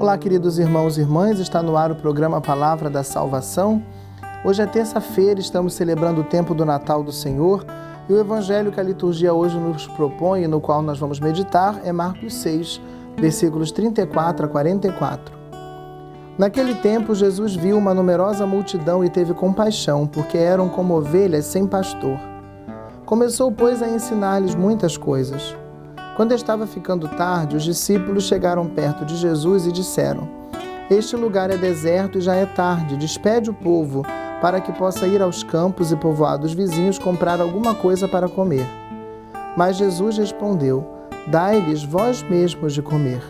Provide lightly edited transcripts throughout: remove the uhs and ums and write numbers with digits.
Olá, queridos irmãos e irmãs, está no ar o programa Palavra da Salvação. Hoje é terça-feira, estamos celebrando o tempo do Natal do Senhor e o evangelho que a liturgia hoje nos propõe e no qual nós vamos meditar é Marcos 6, versículos 34 a 44. Naquele tempo, Jesus viu uma numerosa multidão e teve compaixão, porque eram como ovelhas sem pastor. Começou, pois, a ensinar-lhes muitas coisas. Quando estava ficando tarde, os discípulos chegaram perto de Jesus e disseram: Este lugar é deserto e já é tarde, despede o povo, para que possa ir aos campos e povoados vizinhos comprar alguma coisa para comer. Mas Jesus respondeu: Dai-lhes vós mesmos de comer.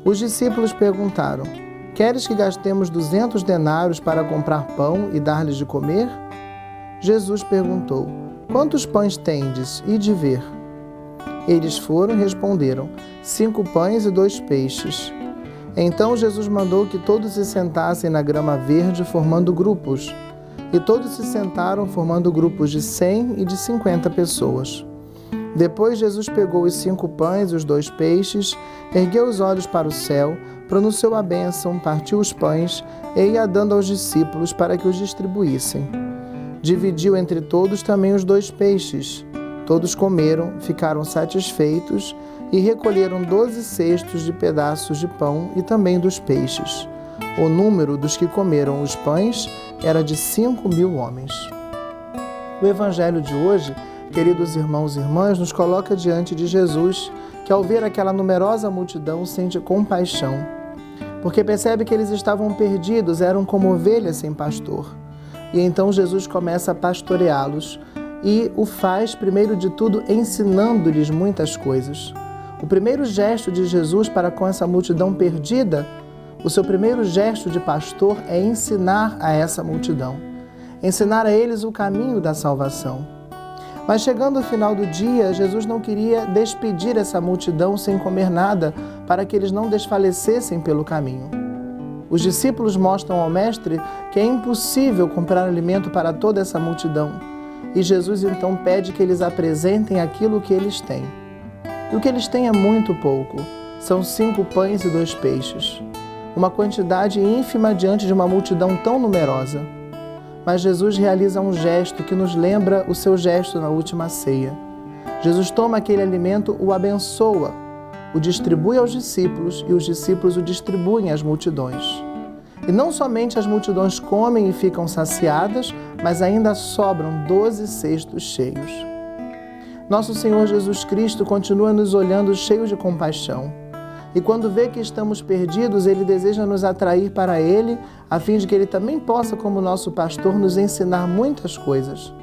Os discípulos perguntaram: Queres que gastemos 200 denários para comprar pão e dar-lhes de comer? Jesus perguntou: Quantos pães tendes? Ide ver. Eles foram e responderam: 5 pães e 2 peixes. Então Jesus mandou que todos se sentassem na grama verde, formando grupos. E todos se sentaram, formando grupos de 100 e de 50 pessoas. Depois Jesus pegou os 5 pães e os 2 peixes, ergueu os olhos para o céu, pronunciou a bênção, partiu os pães e ia dando aos discípulos para que os distribuíssem. Dividiu entre todos também os 2 peixes. Todos comeram, ficaram satisfeitos e recolheram 12 cestos de pedaços de pão e também dos peixes. O número dos que comeram os pães era de 5.000 homens. O evangelho de hoje, queridos irmãos e irmãs, nos coloca diante de Jesus, que ao ver aquela numerosa multidão sente compaixão, porque percebe que eles estavam perdidos, eram como ovelhas sem pastor. E então Jesus começa a pastoreá-los e o faz, primeiro de tudo, ensinando-lhes muitas coisas. O primeiro gesto de Jesus para com essa multidão perdida, o seu primeiro gesto de pastor é ensinar a essa multidão, ensinar a eles o caminho da salvação. Mas chegando ao final do dia, Jesus não queria despedir essa multidão sem comer nada, para que eles não desfalecessem pelo caminho. Os discípulos mostram ao Mestre que é impossível comprar alimento para toda essa multidão. E Jesus então pede que eles apresentem aquilo que eles têm. E o que eles têm é muito pouco. São 5 pães e 2 peixes. Uma quantidade ínfima diante de uma multidão tão numerosa. Mas Jesus realiza um gesto que nos lembra o seu gesto na última ceia. Jesus toma aquele alimento, o abençoa, o distribui aos discípulos e os discípulos o distribuem às multidões. E não somente as multidões comem e ficam saciadas, mas ainda sobram 12 cestos cheios. Nosso Senhor Jesus Cristo continua nos olhando cheios de compaixão. E quando vê que estamos perdidos, Ele deseja nos atrair para Ele, a fim de que Ele também possa, como nosso pastor, nos ensinar muitas coisas.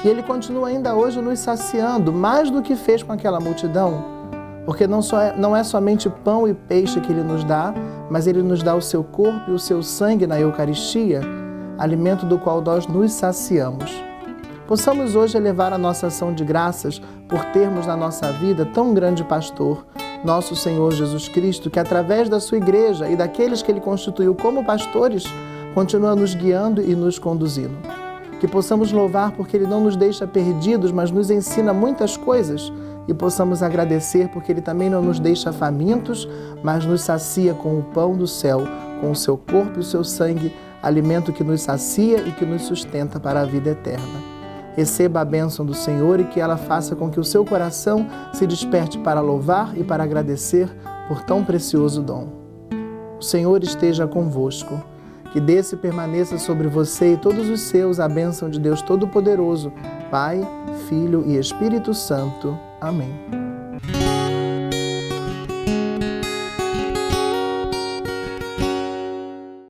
E Ele continua ainda hoje nos saciando, mais do que fez com aquela multidão, porque não é somente pão e peixe que Ele nos dá, mas Ele nos dá o seu corpo e o seu sangue na Eucaristia, alimento do qual nós nos saciamos. Possamos hoje elevar a nossa ação de graças por termos na nossa vida tão grande pastor, nosso Senhor Jesus Cristo, que através da sua igreja e daqueles que Ele constituiu como pastores, continua nos guiando e nos conduzindo. Que possamos louvar porque Ele não nos deixa perdidos, mas nos ensina muitas coisas, e possamos agradecer porque Ele também não nos deixa famintos, mas nos sacia com o pão do céu, com o seu corpo e o seu sangue, alimento que nos sacia e que nos sustenta para a vida eterna. Receba a bênção do Senhor e que ela faça com que o seu coração se desperte para louvar e para agradecer por tão precioso dom. O Senhor esteja convosco. Que desça e permaneça sobre você e todos os seus a bênção de Deus Todo-Poderoso, Pai, Filho e Espírito Santo. Amém.